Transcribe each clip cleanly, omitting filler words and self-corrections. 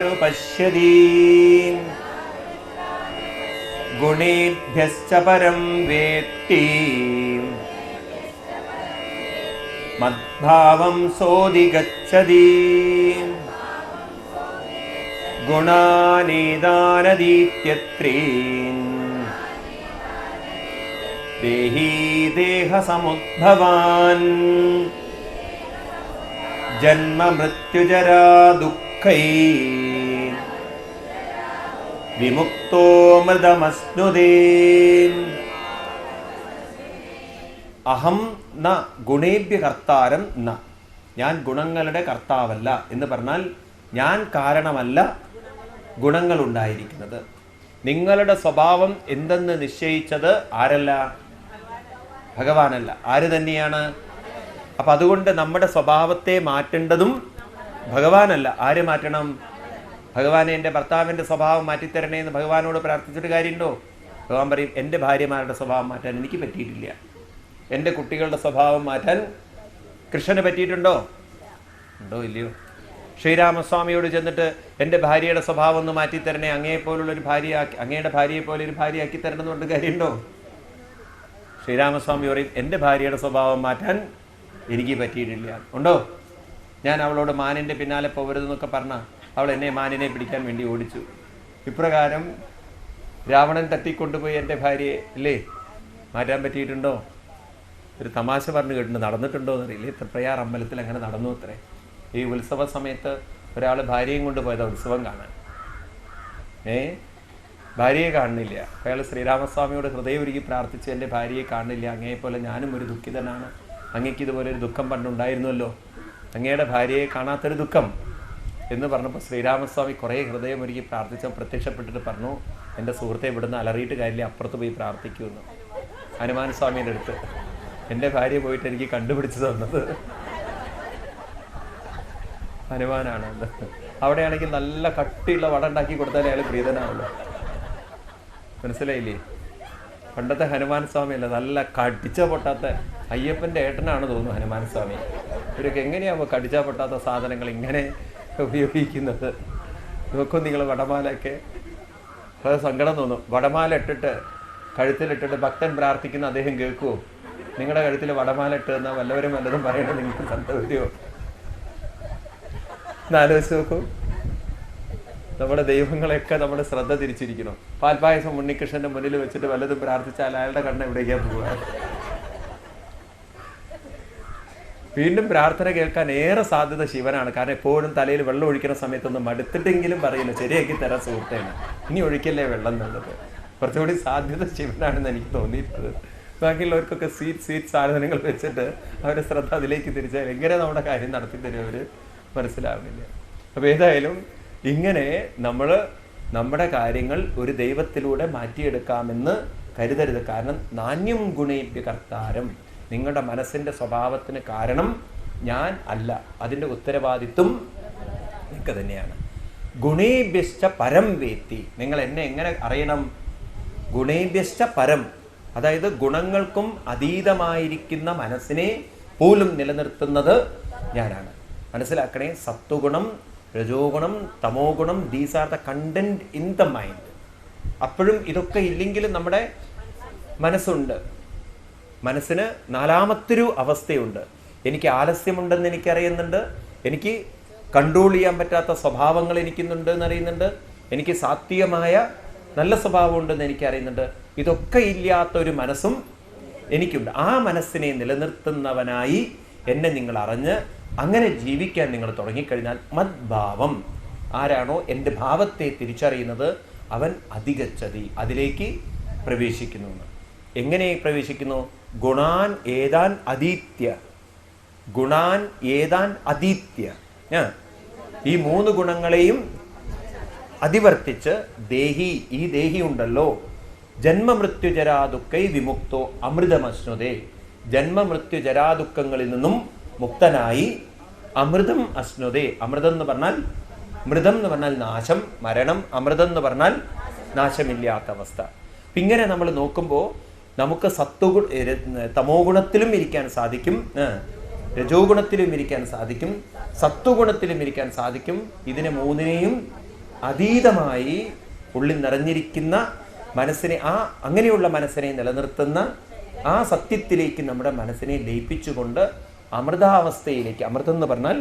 പശ്യതി ഗുണേഭ്യശ്ച പരം വേത്തി മദ്ഭാവം സോദിഗച്ഛതി ഗുണാനേതാനദീത്യത്രീൻ ദേഹി ദേഹസമുദ്ഭവാൻ ജന്മ മൃത്യുജരാ ദുഃഖൈ വിമുക്തോ മൃതമസ്നുതേ. അഹം ന ഗുണേഭ്യ കർത്താരം ന, ഞാൻ ഗുണങ്ങളുടെ കർത്താവല്ല എന്ന് പറഞ്ഞാൽ ഞാൻ കാരണമല്ല ഗുണങ്ങൾ ഉണ്ടായിരിക്കുന്നത്. നിങ്ങളുടെ സ്വഭാവം എന്തെന്ന് നിശ്ചയിച്ചത് ആരല്ല? ഭഗവാനല്ല. ആര് തന്നെയാണ്? അപ്പൊ അതുകൊണ്ട് നമ്മുടെ സ്വഭാവത്തെ മാറ്റേണ്ടതും ഭഗവാനല്ല. ആര് മാറ്റണം? ഭഗവാനെ എൻ്റെ ഭർത്താവിൻ്റെ സ്വഭാവം മാറ്റിത്തരണേ എന്ന് ഭഗവാനോട് പ്രാർത്ഥിച്ചിട്ട് കാര്യമുണ്ടോ? ഭഗവാൻ പറയും, എൻ്റെ ഭാര്യമാരുടെ സ്വഭാവം മാറ്റാൻ എനിക്ക് പറ്റിയിട്ടില്ല. എൻ്റെ കുട്ടികളുടെ സ്വഭാവം മാറ്റാൻ കൃഷ്ണന് പറ്റിയിട്ടുണ്ടോ? ഉണ്ടോ ഇല്ലയോ? ശ്രീരാമസ്വാമിയോട് ചെന്നിട്ട് എൻ്റെ ഭാര്യയുടെ സ്വഭാവം ഒന്ന് മാറ്റിത്തരണേ, അങ്ങയെപ്പോലുള്ളൊരു അങ്ങയുടെ ഭാര്യയെ പോലെ ഒരു ഭാര്യയാക്കി തരണം എന്ന് പറഞ്ഞ കാര്യമുണ്ടോ? ശ്രീരാമസ്വാമി പറയും, എൻ്റെ ഭാര്യയുടെ സ്വഭാവം മാറ്റാൻ എനിക്ക് പറ്റിയിട്ടില്ല. ഉണ്ടോ? ഞാൻ അവളോട് മാനിൻ്റെ പിന്നാലെ പോകരുതെന്നൊക്കെ പറഞ്ഞാൽ അവൾ എന്നെ മാനിനെ പിടിക്കാൻ വേണ്ടി ഓടിച്ചു. ഇപ്രകാരം രാവണൻ തട്ടിക്കൊണ്ടുപോയി എൻ്റെ ഭാര്യയെ അല്ലേ മാറ്റാൻ പറ്റിയിട്ടുണ്ടോ? ഒരു തമാശ പറഞ്ഞു കേട്ടിട്ടുണ്ട്, നടന്നിട്ടുണ്ടോ എന്നറിയില്ല. തൃപ്രയാർ അമ്പലത്തിൽ അങ്ങനെ നടന്നു അത്രേ. ഈ ഉത്സവ സമയത്ത് ഒരാൾ ഭാര്യയും കൊണ്ട് പോയതാണ് ഉത്സവം കാണാൻ. ഭാര്യയെ കാണുന്നില്ല. അയാൾ ശ്രീരാമസ്വാമിയോട് ഹൃദയം ഒരുക്കി പ്രാർത്ഥിച്ച്, എൻ്റെ ഭാര്യയെ കാണുന്നില്ല, അങ്ങയെപ്പോലെ ഞാനും ഒരു ദുഃഖിതനാണ്, അങ്ങേക്ക് ഇതുപോലെ ഒരു ദുഃഖം പണ്ടുണ്ടായിരുന്നല്ലോ, അങ്ങയുടെ ഭാര്യയെ കാണാത്തൊരു ദുഃഖം എന്ന് പറഞ്ഞപ്പോൾ ശ്രീരാമസ്വാമി കുറേ ഹൃദയം ഒരുക്കി പ്രാർത്ഥിച്ച പ്രത്യക്ഷപ്പെട്ടിട്ട് പറഞ്ഞു, എൻ്റെ സുഹൃത്തെ ഇവിടുന്ന് അലറിയിട്ട് കാര്യമില്ല, അപ്പുറത്ത് പോയി പ്രാർത്ഥിക്കുമെന്ന്. ഹനുമാൻ സ്വാമീൻ്റെ അടുത്ത് എൻ്റെ ഭാര്യ പോയിട്ട് എനിക്ക് കണ്ടുപിടിച്ച് തന്നത് ഹനുമാനാണ്. അവിടെയാണെങ്കിൽ നല്ല കട്ടിയുള്ള വട ഉണ്ടാക്കി കൊടുത്താലേ അയാൾ പ്രീതനാവുള്ളൂ. മനസ്സിലായില്ലേ? പണ്ടത്തെ ഹനുമാൻ സ്വാമി അല്ല, നല്ല കടിച്ച പൊട്ടാത്ത അയ്യപ്പൻ്റെ ഏട്ടനാണ് തോന്നുന്നു ഹനുമാൻ സ്വാമി. ഇവരൊക്കെ എങ്ങനെയാവുമ്പോൾ കടിച്ച പൊട്ടാത്ത സാധനങ്ങൾ ഇങ്ങനെ ഉപയോഗിക്കുന്നത്? നോക്കും നിങ്ങൾ വടമാലയൊക്കെ. അത് സങ്കടം തോന്നും. വടമാല ഇട്ടിട്ട് കഴുത്തിലിട്ടിട്ട് ഭക്തൻ പ്രാർത്ഥിക്കുന്ന അദ്ദേഹം കേൾക്കുമോ? നിങ്ങളുടെ കഴുത്തിൽ വടമാല ഇട്ട് എന്നാൽ വല്ലവരും വല്ലതും പറയണത് നിങ്ങൾക്ക് സന്ത വരുമോ? എന്നാലോചിച്ച് നോക്കൂ. നമ്മുടെ ദൈവങ്ങളെയൊക്കെ നമ്മുടെ ശ്രദ്ധ തിരിച്ചിരിക്കണം. പാൽപ്പായസം ഉണ്ണികൃഷ്ണന്റെ മുന്നിൽ വെച്ചിട്ട് വല്ലതും പ്രാർത്ഥിച്ചാൽ അയാളുടെ കണ്ണ് എവിടേക്കാ പോവുക? വീണ്ടും പ്രാർത്ഥന കേൾക്കാൻ ഏറെ സാധ്യത ശിവനാണ്. കാരണം എപ്പോഴും തലയിൽ വെള്ളം ഒഴിക്കുന്ന സമയത്തൊന്നും മടുത്തിട്ടെങ്കിലും പറയില്ല, ശരിയാക്കി തരാൻ സുഹൃത്തേന്, ഇനി ഒഴിക്കല്ലേ വെള്ളം എന്നുള്ളത്. കുറച്ചുകൂടി സാധ്യത ശിവനാണെന്ന് എനിക്ക് തോന്നിയിട്ടുള്ളത്. ബാക്കിയുള്ളവർക്കൊക്കെ സ്വീറ്റ് സാധനങ്ങൾ വെച്ചിട്ട് അവരുടെ ശ്രദ്ധ അതിലേക്ക് തിരിച്ചാൽ എങ്ങനെ നമ്മുടെ കാര്യം നടത്തി തരും അവർ മനസ്സിലാവുന്നില്ല. അപ്പോൾ ഏതായാലും ഇങ്ങനെ നമ്മൾ നമ്മുടെ കാര്യങ്ങൾ ഒരു ദൈവത്തിലൂടെ മാറ്റിയെടുക്കാമെന്ന് കരുതരുത്. കാരണം നാന്യം ഗുണേഭ്യ കർത്താരം, നിങ്ങളുടെ മനസ്സിൻ്റെ സ്വഭാവത്തിന് കാരണം ഞാൻ അല്ല, അതിൻ്റെ ഉത്തരവാദിത്വം നിങ്ങൾക്ക് തന്നെയാണ്. ഗുണേഭ്യശ്ച പരം വേത്തി, നിങ്ങൾ എന്നെ എങ്ങനെ അറിയണം? ഗുണേഭ്യശ്ച പരം, അതായത് ഗുണങ്ങൾക്കും അതീതമായിരിക്കുന്ന മനസ്സിനെ പോലും നിലനിർത്തുന്നത് ഞാനാണ്. മനസ്സിലാക്കണേ, സത്വഗുണം, രജോ ഗുണം, തമോ ഗുണം, these are the content in the mind. അപ്പോഴും ഇതൊക്കെ ഇല്ലെങ്കിലും നമ്മുടെ മനസ്സുണ്ട്. മനസ്സിന് നാലാമത്തൊരു അവസ്ഥയുണ്ട്. എനിക്ക് ആലസ്യമുണ്ടെന്ന് എനിക്കറിയുന്നുണ്ട്, എനിക്ക് കൺട്രോൾ ചെയ്യാൻ പറ്റാത്ത സ്വഭാവങ്ങൾ എനിക്കുന്നുണ്ട് എന്നറിയുന്നുണ്ട്, എനിക്ക് സാത്വികമായ നല്ല സ്വഭാവം ഉണ്ടെന്ന് എനിക്കറിയുന്നുണ്ട്. ഇതൊക്കെ ഇല്ലാത്തൊരു മനസ്സും എനിക്കുണ്ട്. ആ മനസ്സിനെ നിലനിർത്തുന്നവനായി എന്നെ നിങ്ങൾ അറിഞ്ഞ് അങ്ങനെ ജീവിക്കാൻ നിങ്ങൾ തുടങ്ങിക്കഴിഞ്ഞാൽ മദ്ഭാവം, ആരാണോ എൻ്റെ ഭാവത്തെ തിരിച്ചറിയുന്നത് അവൻ അധിഗച്ഛതി, അതിലേക്ക് പ്രവേശിക്കുന്നു. എങ്ങനെ പ്രവേശിക്കുന്നു? ഗുണാൻ ഏതാൻ അതീത്യ, ഗുണാൻ ഏതാൻ അതീത്യ, ഈ മൂന്ന് ഗുണങ്ങളെയും അതിവർത്തിച്ച് ദേഹി, ഈ ദേഹി ഉണ്ടല്ലോ, ജന്മമൃത്യുജരാ ദുഃഖൈ വിമുക്തോ അമൃതമശ്നുതേ, ജന്മമൃത്യുജരാദുഃഖങ്ങളിൽ നിന്നും മുക്തനായി അമൃതം അശ്നുതേ. അമൃതം എന്ന് പറഞ്ഞാൽ, മൃതം എന്ന് പറഞ്ഞാൽ നാശം, മരണം. അമൃതം എന്ന് പറഞ്ഞാൽ നാശമില്ലാത്ത അവസ്ഥ. ഇങ്ങനെ നമ്മൾ നോക്കുമ്പോൾ നമുക്ക് തമോ ഗുണത്തിലും ഇരിക്കാൻ സാധിക്കും, രജോ ഗുണത്തിലും ഇരിക്കാൻ സാധിക്കും, സത്വഗുണത്തിലും ഇരിക്കാൻ സാധിക്കും. ഇതിനെ മൂന്നിനെയും അതീതമായി ഉള്ളിൽ നിറഞ്ഞിരിക്കുന്ന മനസ്സിനെ, അങ്ങനെയുള്ള മനസ്സിനെ നിലനിർത്തുന്ന ആ സത്യത്തിലേക്ക് നമ്മുടെ മനസ്സിനെ ലയിപ്പിച്ചുകൊണ്ട് അമൃതാവസ്ഥയിലേക്ക്, അമൃതം എന്ന് പറഞ്ഞാൽ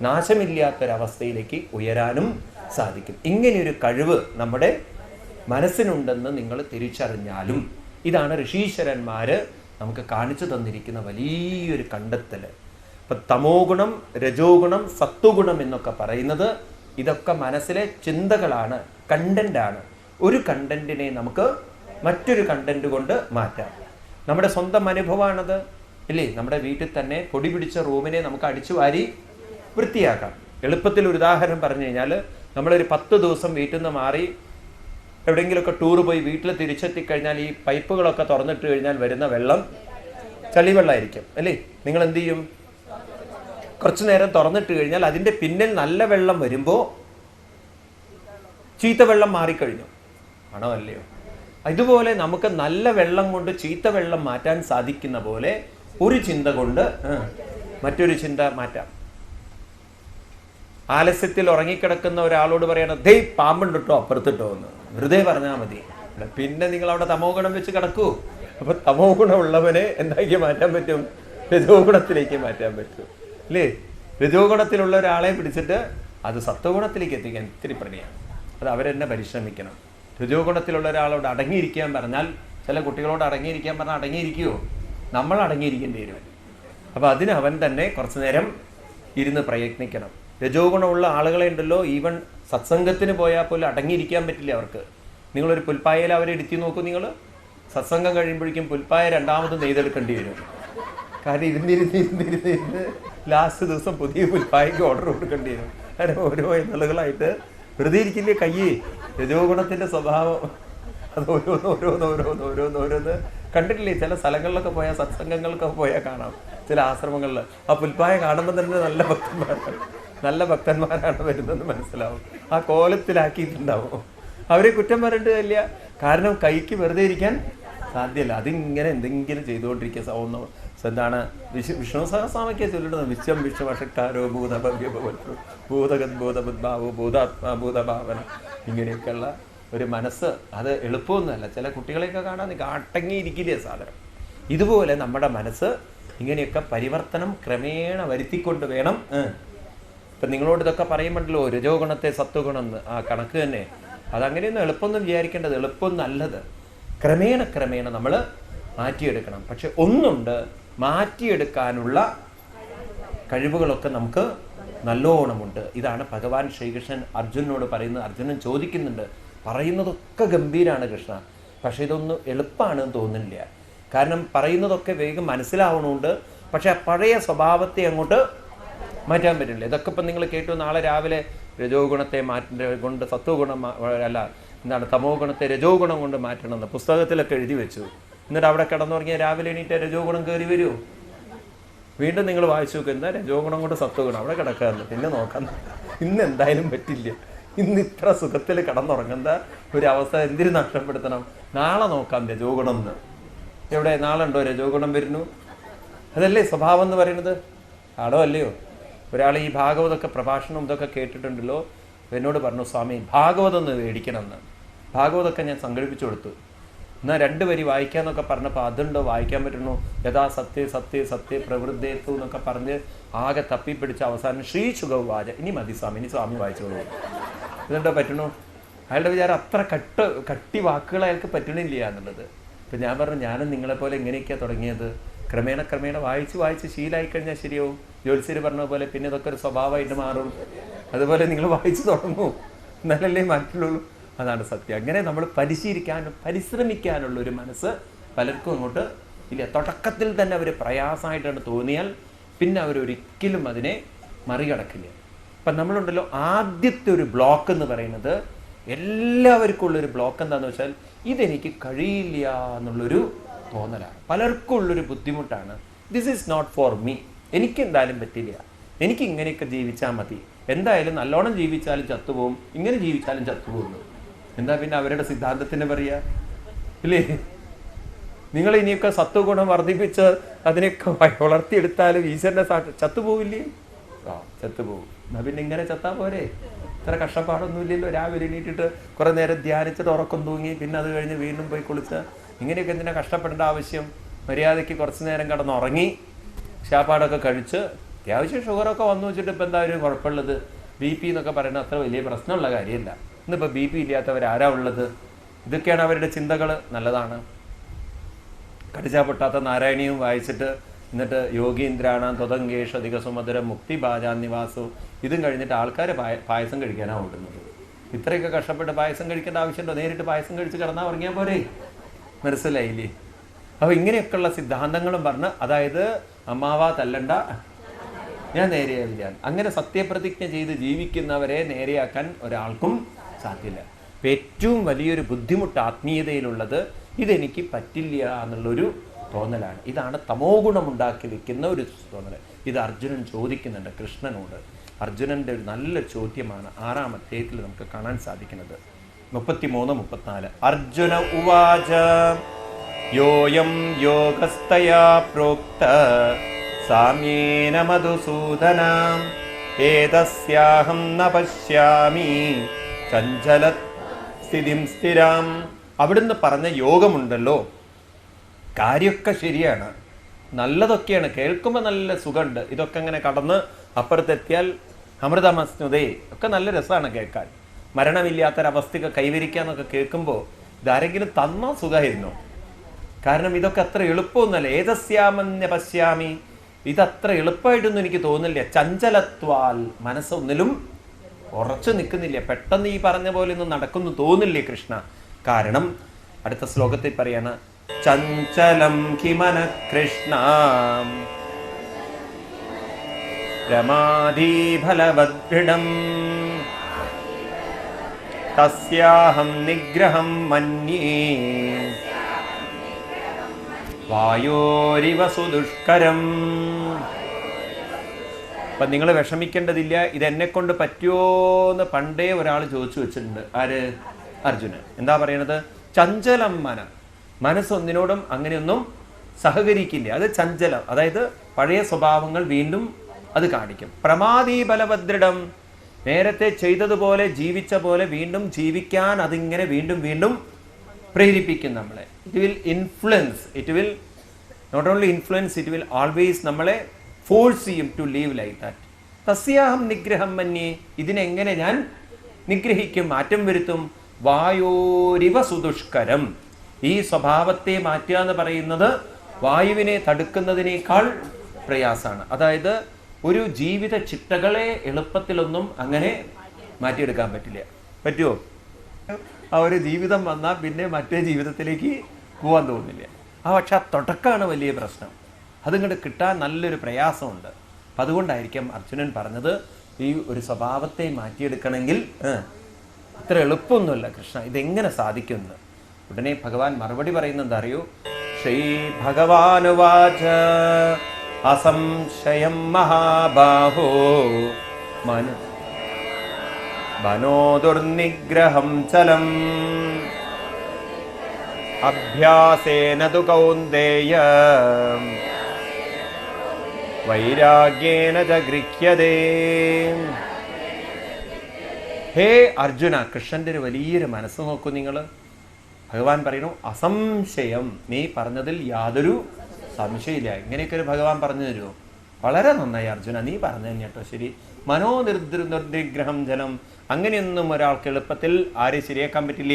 നാശമില്ലാത്തൊരവസ്ഥയിലേക്ക് ഉയരാനും സാധിക്കും. ഇങ്ങനെയൊരു കഴിവ് നമ്മുടെ മനസ്സിനുണ്ടെന്ന് നിങ്ങൾ തിരിച്ചറിഞ്ഞാലും, ഇതാണ് ഋഷീശ്വരന്മാര് നമുക്ക് കാണിച്ചു തന്നിരിക്കുന്ന വലിയൊരു കണ്ടെത്തൽ. ഇപ്പൊ തമോ ഗുണം, രജോ ഗുണം, സത്വഗുണം എന്നൊക്കെ പറയുന്നത് ഇതൊക്കെ മനസ്സിലെ ചിന്തകളാണ്, കണ്ടന്റാണ്. ഒരു കണ്ടന്റിനെ നമുക്ക് മറ്റൊരു കണ്ടന്റ് കൊണ്ട് മാറ്റാം. നമ്മുടെ സ്വന്തം അനുഭവമാണത്, ഇല്ലേ? നമ്മുടെ വീട്ടിൽ തന്നെ പൊടി പിടിച്ച റൂമിനെ നമുക്ക് അടിച്ചു വാരി വൃത്തിയാക്കാം. എളുപ്പത്തിൽ ഒരു ഉദാഹരണം പറഞ്ഞു കഴിഞ്ഞാൽ, നമ്മളൊരു 10 ദിവസം വീട്ടിൽ നിന്ന് മാറി എവിടെയെങ്കിലുമൊക്കെ ടൂർ പോയി വീട്ടിൽ തിരിച്ചെത്തിക്കഴിഞ്ഞാൽ ഈ പൈപ്പുകളൊക്കെ തുറന്നിട്ട് കഴിഞ്ഞാൽ വരുന്ന വെള്ളം ചളിവെള്ളമായിരിക്കും, അല്ലേ? നിങ്ങൾ എന്ത് ചെയ്യും? കുറച്ചു നേരം തുറന്നിട്ട് കഴിഞ്ഞാൽ അതിൻ്റെ പിന്നിൽ നല്ല വെള്ളം വരുമ്പോൾ ചീത്ത വെള്ളം മാറിക്കഴിഞ്ഞു, ആണോ അല്ലയോ? ഇതുപോലെ നമുക്ക് നല്ല വെള്ളം കൊണ്ട് ചീത്ത വെള്ളം മാറ്റാൻ സാധിക്കുന്ന പോലെ ഒരു ചിന്ത കൊണ്ട് മറ്റൊരു ചിന്ത മാറ്റാം. ആലസ്യത്തിൽ ഉറങ്ങിക്കിടക്കുന്ന ഒരാളോട് പറയണം, ദേ പാമ്പുണ്ടിട്ടോ അപ്പുറത്തിട്ടോ എന്ന് വെറുതെ പറഞ്ഞാൽ മതി. പിന്നെ നിങ്ങൾ അവിടെ തമോ ഗുണം വെച്ച് കിടക്കൂ. അപ്പൊ തമോ ഗുണം ഉള്ളവനെ എന്താക്കി മാറ്റാൻ പറ്റും? രജോ ഗുണത്തിലേക്ക് മാറ്റാൻ പറ്റും, അല്ലേ? രജോ ഗുണത്തിലുള്ള ഒരാളെ പിടിച്ചിട്ട് അത് സത്വഗുണത്തിലേക്ക് എത്തിക്കാൻ ഇത്തിരി പണിയാണ്. അത് അവരെന്നെ പരിശ്രമിക്കണം. രജോ ഗുണത്തിലുള്ള ഒരാളോട് അടങ്ങിയിരിക്കാൻ പറഞ്ഞാൽ, ചില കുട്ടികളോട് അടങ്ങിയിരിക്കാൻ പറഞ്ഞാൽ അടങ്ങിയിരിക്കുമോ? നമ്മൾ അടങ്ങിയിരിക്കേണ്ടി വരും. അപ്പൊ അതിന് അവൻ തന്നെ കുറച്ചു നേരം ഇരുന്ന് പ്രയത്നിക്കണം. രജോ ഗുണമുള്ള ആളുകളെ ഉണ്ടല്ലോ, ഈവൻ സത്സംഗത്തിന് പോയാൽ പോലും അടങ്ങിയിരിക്കാൻ പറ്റില്ല അവർക്ക്. നിങ്ങളൊരു പുൽപ്പായയിൽ അവരെ എടുത്തി നോക്കൂ. നിങ്ങൾ സത്സംഗം കഴിയുമ്പോഴേക്കും പുൽപ്പായ രണ്ടാമത് നെയ്തെടുക്കേണ്ടി വരും. കാരണം ഇരുന്നിരുന്ന് ലാസ്റ്റ് ദിവസം പുതിയ പുൽപ്പായക്ക് ഓർഡർ കൊടുക്കേണ്ടി വരും. കാരണം ഓരോ ഇന്നലുകളായിട്ട് വെറുതെ ഇരിക്കില്ലേ കയ്യേ. രജോ ഗുണത്തിന്റെ സ്വഭാവം അത് ഓരോന്ന് കണ്ടിട്ടില്ലേ? ചില സ്ഥലങ്ങളിലൊക്കെ പോയാൽ, സത്സംഗങ്ങളിലൊക്കെ പോയാൽ കാണാം. ചില ആശ്രമങ്ങളിൽ ആ പുൽപ്പായ കാണുമ്പോൾ തന്നെ നല്ല ഭക്തന്മാരാണ് വരുന്നതെന്ന് മനസ്സിലാവും. ആ കോലത്തിലാക്കിയിട്ടുണ്ടാവും. അവരെ കുറ്റം പറഞ്ഞിട്ടില്ല. കാരണം കൈക്ക് വെറുതെ ഇരിക്കാൻ സാധ്യമല്ല. അതിങ്ങനെ എന്തെങ്കിലും ചെയ്തുകൊണ്ടിരിക്കുക. എന്താണ് വിഷ്ണു സഹസ്രനാമയ്ക്ക് ചൊല്ലിടുന്നത്? വിശ്വം വിശ്വവഷക്കാരോ ഭൂതഭവ്യഭവത്തു ഭൂതഗദ്ഭൂതബുദ്ധാവോ ഭൂതാത്മാ ഭൂതഭാവന. ഇങ്ങനെയൊക്കെയുള്ള ഒരു മനസ്സ്, അത് എളുപ്പമൊന്നുമല്ല. ചില കുട്ടികളെയൊക്കെ കാണാൻ അടങ്ങിയിരിക്കില്ലേ സാധനം. ഇതുപോലെ നമ്മുടെ മനസ്സ് ഇങ്ങനെയൊക്കെ പരിവർത്തനം ക്രമേണ വരുത്തിക്കൊണ്ട് വേണം. ഇപ്പം നിങ്ങളോട് ഇതൊക്കെ പറയുമ്പോഴല്ലോ രജോ ഗുണത്തെ സത്വഗുണം എന്ന്, ആ കണക്ക് തന്നെ. അതങ്ങനെയൊന്നും എളുപ്പമൊന്നും വിചാരിക്കേണ്ടത്, എളുപ്പം നല്ലത്. ക്രമേണ നമ്മൾ മാറ്റിയെടുക്കണം. പക്ഷെ ഒന്നുണ്ട്, മാറ്റിയെടുക്കാനുള്ള കഴിവുകളൊക്കെ നമുക്ക് നല്ലോണമുണ്ട്. ഇതാണ് ഭഗവാൻ ശ്രീകൃഷ്ണൻ അർജുനനോട് പറയുന്നത്. അർജുനൻ ചോദിക്കുന്നുണ്ട്, പറയുന്നതൊക്കെ ഗംഭീരമാണ് കൃഷ്ണ, പക്ഷെ ഇതൊന്നും എളുപ്പമാണെന്ന് തോന്നുന്നില്ല. കാരണം പറയുന്നതൊക്കെ വേഗം മനസ്സിലാവണമുണ്ട്, പക്ഷെ ആ പഴയ സ്വഭാവത്തെ അങ്ങോട്ട് മാറ്റാൻ പറ്റില്ല. ഇതൊക്കെ ഇപ്പം നിങ്ങൾ കേട്ടു. നാളെ രാവിലെ രജോ ഗുണത്തെ കൊണ്ട് സത്വ ഗുണം, അല്ല എന്താണ് തമോ ഗുണത്തെ രജോ ഗുണം കൊണ്ട് മാറ്റണമെന്ന് പുസ്തകത്തിലൊക്കെ എഴുതി വെച്ചു. എന്നിട്ട് അവിടെ കിടന്നുറങ്ങിയാൽ രാവിലെ എണീറ്റ് രജോ ഗുണം കയറി വരുമോ? വീണ്ടും നിങ്ങൾ വായിച്ചു നോക്കുക, എന്താ രജോ ഗുണം കൊണ്ട് സത്വ ഗുണം അവിടെ കിടക്കാറുണ്ട്. പിന്നെ നോക്കാൻ ഇന്ന് എന്തായാലും പറ്റില്ല. ഇന്ന് ഇത്ര സുഖത്തിൽ കിടന്നുറങ്ങുന്ന ഒരു അവസ്ഥ എന്തിനു നഷ്ടപ്പെടുത്തണം? നാളെ നോക്കാം രജോ ഗുണം എന്ന്. എവിടെ നാളെ ഉണ്ടോ രജോ ഗുണം വരുന്നു? അതല്ലേ സ്വഭാവം എന്ന് പറയുന്നത്, ആടോ അല്ലയോ? ഒരാൾ ഈ ഭാഗവതൊക്കെ പ്രഭാഷണം ഇതൊക്കെ കേട്ടിട്ടുണ്ടല്ലോ, എന്നോട് പറഞ്ഞു, സ്വാമി ഭാഗവതം ഒന്ന് മേടിക്കണം എന്ന്. ഭാഗവതൊക്കെ ഞാൻ സംഘടിപ്പിച്ചു കൊടുത്തു. എന്നാൽ 2 വരി വായിക്കാന്നൊക്കെ പറഞ്ഞപ്പോൾ അതുണ്ടോ വായിക്കാൻ പറ്റുന്നു? യഥാ സത്യ സത്യ സത്യ പ്രവൃദ്ധേത്തു എന്നൊക്കെ പറഞ്ഞ് ആകെ തപ്പിപ്പിടിച്ച അവസാനം ശ്രീ സുഖവാച, ഇനി മതി സ്വാമി, ഇനി സ്വാമി വായിച്ചോളൂ. ഇതുണ്ടോ പറ്റണു? അയാളുടെ വിചാരം അത്ര കട്ടി വാക്കുകൾ അയാൾക്ക് പറ്റണില്ല എന്നുള്ളത്. ഇപ്പം ഞാൻ പറഞ്ഞു, ഞാനും നിങ്ങളെപ്പോലെ എങ്ങനെയൊക്കെയാണ് തുടങ്ങിയത്. ക്രമേണ വായിച്ച് ശീലമായി കഴിഞ്ഞാൽ ശരിയാവും. ജ്യോത്സ്യർ പറഞ്ഞ പോലെ പിന്നെ ഇതൊക്കെ ഒരു സ്വഭാവമായിട്ട് മാറും. അതുപോലെ നിങ്ങൾ വായിച്ചു തുടങ്ങൂ, എന്നാലല്ലേ മാറ്റുള്ളൂ. അതാണ് സത്യം. അങ്ങനെ നമ്മൾ പരിശ്രമിക്കാനുള്ള ഒരു മനസ്സ് പലർക്കും അങ്ങോട്ട് ഇല്ല. തുടക്കത്തിൽ തന്നെ അവർ പ്രയാസമായിട്ടാണ് തോന്നിയാൽ പിന്നെ അവരൊരിക്കലും അതിനെ മറികടക്കില്ല. അപ്പം നമ്മളുണ്ടല്ലോ, ആദ്യത്തെ ഒരു ബ്ലോക്ക് എന്ന് പറയുന്നത്, എല്ലാവർക്കും ഉള്ളൊരു ബ്ലോക്ക് എന്താണെന്ന് വെച്ചാൽ, ഇതെനിക്ക് കഴിയില്ല എന്നുള്ളൊരു തോന്നലാണ്. പലർക്കും ഉള്ളൊരു ബുദ്ധിമുട്ടാണ്. This is not for me, എനിക്ക് എന്തായാലും പറ്റില്ല, എനിക്ക് ഇങ്ങനെയൊക്കെ ജീവിച്ചാൽ മതി, എന്തായാലും നല്ലോണം ജീവിച്ചാലും ചത്തുപോകും, ഇങ്ങനെ ജീവിച്ചാലും ചത്തുപോകുന്നു. എന്താ പിന്നെ അവരുടെ സിദ്ധാന്തത്തിന് പറയുക, ഇല്ലേ? നിങ്ങൾ ഇനിയൊക്കെ സത്വഗുണം വർദ്ധിപ്പിച്ച് അതിനെയൊക്കെ വളർത്തിയെടുത്താലും ഈശ്വരനെ ചത്തുപോവില്ലേ? ചത്തുപോകും. എന്നാ പിന്നെ ഇങ്ങനെ ചത്താ പോരെ? അത്ര കഷ്ടപ്പാടൊന്നുമില്ലല്ലോ. രാവിലെ എണീറ്റിട്ട് കുറേ നേരം ധ്യാനിച്ചിട്ട് ഉറക്കം തൂങ്ങി, പിന്നെ അത് കഴിഞ്ഞ് വീണ്ടും പോയി കുളിച്ച്, ഇങ്ങനെയൊക്കെ എന്തിനാ കഷ്ടപ്പെടേണ്ട ആവശ്യം? മര്യാദയ്ക്ക് കുറച്ച് നേരം കിടന്നുറങ്ങി ശാപ്പാടൊക്കെ കഴിച്ച്, അത്യാവശ്യം ഷുഗറൊക്കെ വന്നു വെച്ചിട്ട് ഇപ്പം എന്താ ഒരു കുഴപ്പമുള്ളത്? BP എന്നൊക്കെ പറയുന്നത് അത്ര വലിയ പ്രശ്നമുള്ള കാര്യമല്ല. ഇന്നിപ്പോൾ BP ഇല്ലാത്തവരാരാ ഉള്ളത്? ഇതൊക്കെയാണ് അവരുടെ ചിന്തകൾ. നല്ലതാണ്. കടിച്ചാ പൊട്ടാത്ത നാരായണീയം വായിച്ചിട്ട് എന്നിട്ട് യോഗീന്ദ്രാണാം ത്വതങ്കേഷ അധിക സുമധുരം മുക്തി ഭാജാൻ നിവാസു ഇതും കഴിഞ്ഞിട്ട് ആൾക്കാർ പായസം കഴിക്കാനാണ് ഓടുന്നത്. ഇത്രയൊക്കെ കഷ്ടപ്പെട്ട് പായസം കഴിക്കേണ്ട ആവശ്യമുണ്ടോ? നേരിട്ട് പായസം കഴിച്ച് കിടന്നാൽ ഉറങ്ങിയാൽ പോരെ? മനസ്സിലായില്ലേ? അപ്പോൾ ഇങ്ങനെയൊക്കെയുള്ള സിദ്ധാന്തങ്ങളും പറഞ്ഞ്, അതായത് അമ്മാവ തല്ലണ്ട, ഞാൻ നേരെയാവില്ല, അങ്ങനെ സത്യപ്രതിജ്ഞ ചെയ്ത് ജീവിക്കുന്നവരെ നേരെയാക്കാൻ ഒരാൾക്കും സാധ്യമില്ല. അപ്പം ഏറ്റവും വലിയൊരു ബുദ്ധിമുട്ട് ആത്മീയതയിലുള്ളത് ഇതെനിക്ക് പറ്റില്ല എന്നുള്ളൊരു തോന്നലാണ്. ഇതാണ് തമോ ഗുണമുണ്ടാക്കി വെക്കുന്ന ഒരു തോന്നൽ. ഇത് അർജുനൻ ചോദിക്കുന്നുണ്ട് കൃഷ്ണനോട്. അർജുനൻ്റെ ഒരു നല്ല ചോദ്യമാണ് 6-ാം അധ്യായത്തിൽ നമുക്ക് കാണാൻ സാധിക്കുന്നത്. 33-34. അർജുന ഉവാച യോയം യോഗസ്തയാ പ്രോക്ത സാമ്യേന മധുസൂദന ഏതസ്യാഹം ന പശ്യാമി ചഞ്ചല സ്ഥിതിം സ്ഥിരാം. അവിടുന്ന് പറഞ്ഞ യോഗമുണ്ടല്ലോ, കാര്യമൊക്കെ ശരിയാണ്, നല്ലതൊക്കെയാണ്, കേൾക്കുമ്പോൾ നല്ല സുഖമുണ്ട്. ഇതൊക്കെ അങ്ങനെ കടന്ന് അപ്പുറത്തെത്തിയാൽ അമൃതമസ്നുതേ ഒക്കെ നല്ല രസമാണ് കേൾക്കാൻ. മരണമില്ലാത്തൊരവസ്ഥയൊക്കെ കൈവരിക്കാന്നൊക്കെ കേൾക്കുമ്പോൾ ഇതാരെങ്കിലും തന്നാ സുഖമായിരുന്നു. കാരണം ഇതൊക്കെ അത്ര എളുപ്പമൊന്നുമല്ല. ഏതസ്യാമന്യ പശ്യാമി, ഇതത്ര എളുപ്പമായിട്ടൊന്നും എനിക്ക് തോന്നില്ല. ചഞ്ചലത്വാൽ, മനസ്സൊന്നിലും ഉറച്ചു നിൽക്കുന്നില്ല. പെട്ടെന്ന് ഈ പറഞ്ഞ പോലെ ഒന്നും നടക്കുന്നു തോന്നില്ലേ കൃഷ്ണ? കാരണം അടുത്ത ശ്ലോകത്തിൽ പറയാണ്, ചഞ്ചലം കിമന കൃഷ്ണ രമാധീഫലവദ്ദൃഢം തസ്യാഹം നിഗ്രഹം മന്യേ വായോരിവ സുദുഷ്കരം. അപ്പം നിങ്ങൾ വിഷമിക്കേണ്ടതില്ല, ഇതെന്നെ കൊണ്ട് പറ്റുമോന്ന് പണ്ടേ ഒരാൾ ചോദിച്ചു വെച്ചിട്ടുണ്ട്. ആര്? അർജുനൻ. എന്താ പറയണത്? ചഞ്ചലം മനസ്സൊന്നിനോടും അങ്ങനെയൊന്നും സഹകരിക്കില്ല. അത് ചഞ്ചലം, അതായത് പഴയ സ്വഭാവങ്ങൾ വീണ്ടും അത് കാണിക്കും. പ്രമാദീ ബലഭദ്രം, നേരത്തെ ചെയ്തതുപോലെ ജീവിച്ച പോലെ വീണ്ടും ജീവിക്കാൻ അതിങ്ങനെ വീണ്ടും വീണ്ടും പ്രേരിപ്പിക്കും നമ്മളെ. It will influence, it will not only influence, it will always നമ്മളെ ഫോഴ്സ് ചെയ്യും ടു ലീവ് ലൈക്ക് ദാറ്റ്. തസ്യാഹം നിഗ്രഹം മന്യേ, ഇതിനെങ്ങനെ ഞാൻ നിഗ്രഹിക്കും, മാറ്റം വരുത്തും. വായോരിവ സുദുഷ്കരം, ഈ സ്വഭാവത്തെ മാറ്റുക എന്ന് പറയുന്നത് വായുവിനെ തടുക്കുന്നതിനേക്കാൾ പ്രയാസമാണ്. അതായത് ഒരു ജീവിത ചിട്ടകളെ എളുപ്പത്തിലൊന്നും അങ്ങനെ മാറ്റിയെടുക്കാൻ പറ്റില്ല. പറ്റുമോ? ആ ഒരു ജീവിതം വന്നാൽ പിന്നെ മറ്റേ ജീവിതത്തിലേക്ക് പോകാൻ തോന്നില്ല. പക്ഷെ ആ തുടക്കമാണ് വലിയ പ്രശ്നം. അതിങ്ങോട്ട് കിട്ടാൻ നല്ലൊരു പ്രയാസമുണ്ട്. അപ്പം അതുകൊണ്ടായിരിക്കും അർജുനൻ പറഞ്ഞത് ഈ ഒരു സ്വഭാവത്തെ മാറ്റിയെടുക്കണമെങ്കിൽ ഇത്ര എളുപ്പമൊന്നുമല്ല കൃഷ്ണ, ഇതെങ്ങനെ സാധിക്കുമെന്ന്. ഉടനെ ഭഗവാൻ മറുപടി പറയുന്നത് എന്താ അറിയോ? ശ്രീ ഭഗവാനുവാച അസംശയം മഹാബാഹോ മനോദുർനിഗ്രഹം ചലം അഭ്യാസേന തു കൗന്ദേയ വൈരാഗ്യേന ച ഗൃഹ്യതേ. ഹേ അർജുന, കൃഷ്ണന്റെ ഒരു വലിയൊരു മനസ്സ് നോക്കൂ നിങ്ങൾ. ഭഗവാൻ പറയുന്നു അസംശയം, നീ പറഞ്ഞതിൽ യാതൊരു സംശയമില്ല. ഇങ്ങനെയൊക്കെ ഒരു ഭഗവാൻ പറഞ്ഞു തരുമോ? വളരെ നന്നായി അർജുന, നീ പറഞ്ഞു തന്നെ കേട്ടോ, ശരി. നിർനിഗ്രഹം ജലം, അങ്ങനെയൊന്നും ഒരാൾക്ക് എളുപ്പത്തിൽ ആരെയും ശരിയാക്കാൻ പറ്റില്ല,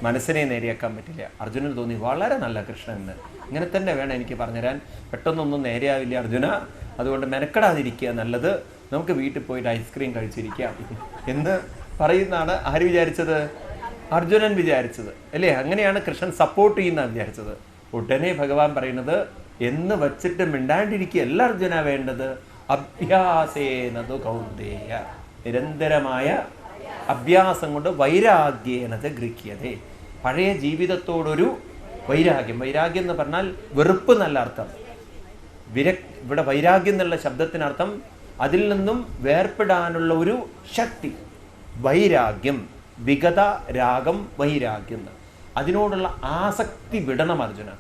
മനസ്സിനെ നേരെയാക്കാൻ പറ്റില്ല. അർജുനന് തോന്നി വളരെ നല്ല കൃഷ്ണൻ എന്ന്, ഇങ്ങനെ തന്നെ വേണം എനിക്ക് പറഞ്ഞുതരാൻ, പെട്ടെന്നൊന്നും നേരെയാവില്ല അർജുന, അതുകൊണ്ട് മെനക്കെടാതിരിക്കുക നല്ലത്, നമുക്ക് വീട്ടിൽ പോയിട്ട് ഐസ്ക്രീം കഴിച്ചിരിക്കാം എന്ന് പറയുന്നതാണ് ആര് വിചാരിച്ചത്? അർജുനൻ വിചാരിച്ചത് അല്ലേ? അങ്ങനെയാണ് കൃഷ്ണൻ സപ്പോർട്ട് ചെയ്യുന്ന വിചാരിച്ചത്. ഉടനെ ഭഗവാൻ പറയുന്നത്, എന്ന് വച്ചിട്ട് മിണ്ടാണ്ടിരിക്കുകയല്ല അർജുന വേണ്ടത്, അഭ്യാസേനതു കൗന്ദേയ, നിരന്തരമായ അഭ്യാസം കൊണ്ട് വൈരാഗ്യേനത് ഗൃഹ്യതേ, പഴയ ജീവിതത്തോടൊരു വൈരാഗ്യം. വൈരാഗ്യം എന്ന് പറഞ്ഞാൽ വെറുപ്പ് എന്നല്ല അർത്ഥം. ഇവിടെ വൈരാഗ്യം എന്നുള്ള ശബ്ദത്തിനർത്ഥം അതിൽ നിന്നും വേർപ്പെടാനുള്ള ഒരു ശക്തി. വൈരാഗ്യം, വിഗത രാഗം, വൈരാഗ്യം, അതിനോടുള്ള ആസക്തി വിടണം അർജുന.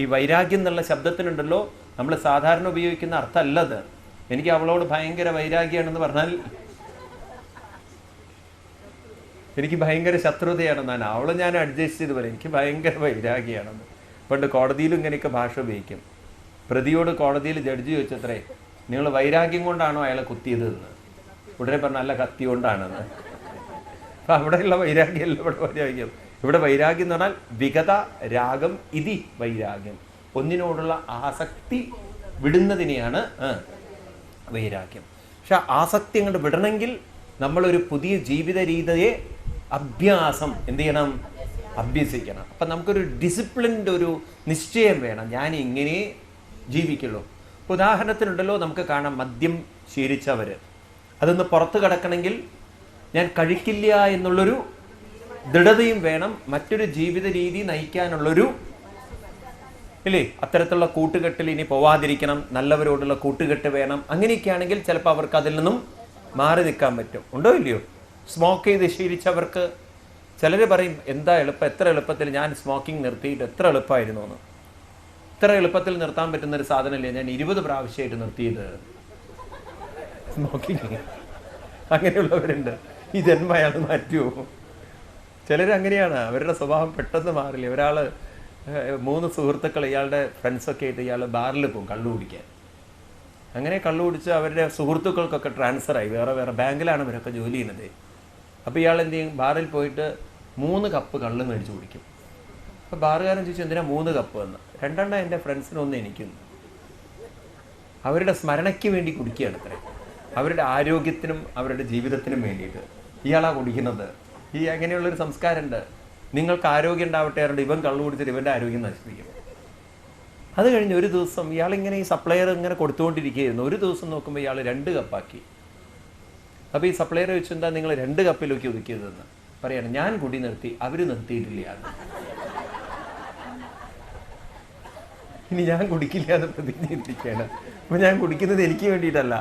ഈ വൈരാഗ്യം എന്നുള്ള ശബ്ദത്തിനുണ്ടല്ലോ, നമ്മൾ സാധാരണ ഉപയോഗിക്കുന്ന അർത്ഥമല്ലത്. എനിക്ക് അവളോട് ഭയങ്കര വൈരാഗ്യമാണെന്ന് പറഞ്ഞാൽ എനിക്ക് ഭയങ്കര ശത്രുതയാണെന്നാണ്. അവളെ ഞാൻ അഡ്ജസ്റ്റ് ചെയ്ത് പറയും എനിക്ക് ഭയങ്കര വൈരാഗ്യമാണെന്ന്. പണ്ട് കോടതിയിലും ഇങ്ങനെയൊക്കെ ഭാഷ ഉപയോഗിക്കും. പ്രതിയോട് കോടതിയിൽ ജഡ്ജി ചോദിച്ചത്രേ, നിങ്ങൾ വൈരാഗ്യം കൊണ്ടാണോ അയാളെ കുത്തിയത് എന്ന്. ഉടനെ പറഞ്ഞ അല്ല, കത്തി കൊണ്ടാണെന്ന്. അപ്പം അവിടെയുള്ള വൈരാഗ്യമല്ല ഇവിടെ വൈരാഗ്യം. ഇവിടെ വൈരാഗ്യം എന്ന് പറഞ്ഞാൽ വിഗത രാഗം ഇതി വൈരാഗ്യം. ഒന്നിനോടുള്ള ആസക്തി വിടുന്നതിനെയാണ് വൈരാഗ്യം. പക്ഷെ ആസക്തി അങ്ങോട്ട് വിടണമെങ്കിൽ നമ്മളൊരു പുതിയ ജീവിത രീതിയെ അഭ്യാസം എന്ത് ചെയ്യണം? അഭ്യസിക്കണം. അപ്പം നമുക്കൊരു ഡിസിപ്ലിൻ്റെ ഒരു നിശ്ചയം വേണം, ഞാൻ ഇങ്ങനെ ജീവിക്കുള്ളൂ. ഉദാഹരണത്തിനുണ്ടല്ലോ, നമുക്ക് കാണാം മദ്യം ശീലിച്ചവർ, അതൊന്ന് പുറത്ത് കിടക്കണമെങ്കിൽ ഞാൻ കഴിക്കില്ല എന്നുള്ളൊരു ദൃഢതയും വേണം, മറ്റൊരു ജീവിത രീതി നയിക്കാനുള്ളൊരു ഇല്ലേ, അത്തരത്തിലുള്ള കൂട്ടുകെട്ടിൽ ഇനി പോവാതിരിക്കണം, നല്ലവരോടുള്ള കൂട്ടുകെട്ട് വേണം. അങ്ങനെയൊക്കെയാണെങ്കിൽ ചിലപ്പോൾ അവർക്ക് അതിൽ നിന്നും മാറി നിൽക്കാൻ പറ്റും. ഉണ്ടോ ഇല്ലയോ? സ്മോക്ക് ചെയ്ത് ശീലിച്ചവർക്ക് ചിലർ പറയും എന്താ എളുപ്പം, എത്ര എളുപ്പത്തിൽ ഞാൻ സ്മോക്കിംഗ് നിർത്തിയിട്ട് എത്ര എളുപ്പമായിരുന്നു എന്ന്. ഇത്ര എളുപ്പത്തിൽ നിർത്താൻ പറ്റുന്നൊരു സാധനമല്ലേ ഞാൻ 20 പ്രാവശ്യമായിട്ട് നിർത്തിയത് സ്മോക്കിങ്. അങ്ങനെയുള്ളവരുണ്ട്. ഈ ജന്മം അയാൾ മാറ്റുമോ? ചിലരങ്ങനെയാണ്, അവരുടെ സ്വഭാവം പെട്ടെന്ന് മാറില്ല. ഒരാൾ 3 സുഹൃത്തുക്കൾ ഇയാളുടെ ഫ്രണ്ട്സൊക്കെ ആയിട്ട് ഇയാൾ ബാറിൽ പോകും കള്ളു കുടിക്കാൻ. അങ്ങനെ കള്ളു കുടിച്ച് അവരുടെ സുഹൃത്തുക്കൾക്കൊക്കെ ട്രാൻസ്ഫറായി, വേറെ വേറെ ബാങ്കിലാണ് ഇവരൊക്കെ ജോലി ചെയ്യുന്നത്. അപ്പോൾ ഇയാൾ എന്ത് ചെയ്യും? ബാറിൽ പോയിട്ട് 3 കപ്പ് കള്ള് മേടിച്ച് കുടിക്കും. അപ്പോൾ ബാറുകാരൻ ചോദിച്ചു എന്തിനാ 3 കപ്പ് എന്ന്. 2 എണ്ണം എൻ്റെ ഫ്രണ്ട്സിനൊന്നും എനിക്കുന്നു. അവരുടെ സ്മരണയ്ക്ക് വേണ്ടി കുടിക്കുകയാണ് അത്രേ, അവരുടെ ആരോഗ്യത്തിനും അവരുടെ ജീവിതത്തിനും വേണ്ടിയിട്ട് ഇയാളാണ് കുടിക്കുന്നത്. ഈ അങ്ങനെയുള്ളൊരു സംസ്കാരമുണ്ട്. നിങ്ങൾക്ക് ആരോഗ്യം ഉണ്ടാവട്ടെ അവരുടെ ഇവൻ കള്ളു കുടിച്ചിട്ട് ഇവൻ്റെ ആരോഗ്യം നശിപ്പിക്കും. അത് കഴിഞ്ഞ് ഒരു ദിവസം ഇയാളിങ്ങനെ ഈ സപ്ലയർ ഇങ്ങനെ കൊടുത്തുകൊണ്ടിരിക്കുകയായിരുന്നു. ഒരു ദിവസം നോക്കുമ്പോൾ ഇയാൾ 2 കപ്പാക്കി. അപ്പോൾ ഈ സപ്ലയർ വെച്ച് എന്താ നിങ്ങൾ 2 കപ്പിലേക്ക് ഒതുക്കിയതെന്ന് പറയാണ്. ഞാൻ കുടി നിർത്തി, അവർ നിർത്തിയിട്ടില്ല. ഇനി ഞാൻ കുടിക്കില്ല എന്ന് പ്രതിജ്ഞ ഇരിക്കുകയാണ്. അപ്പോൾ ഞാൻ കുടിക്കുന്നത് എനിക്ക് വേണ്ടിയിട്ടല്ല,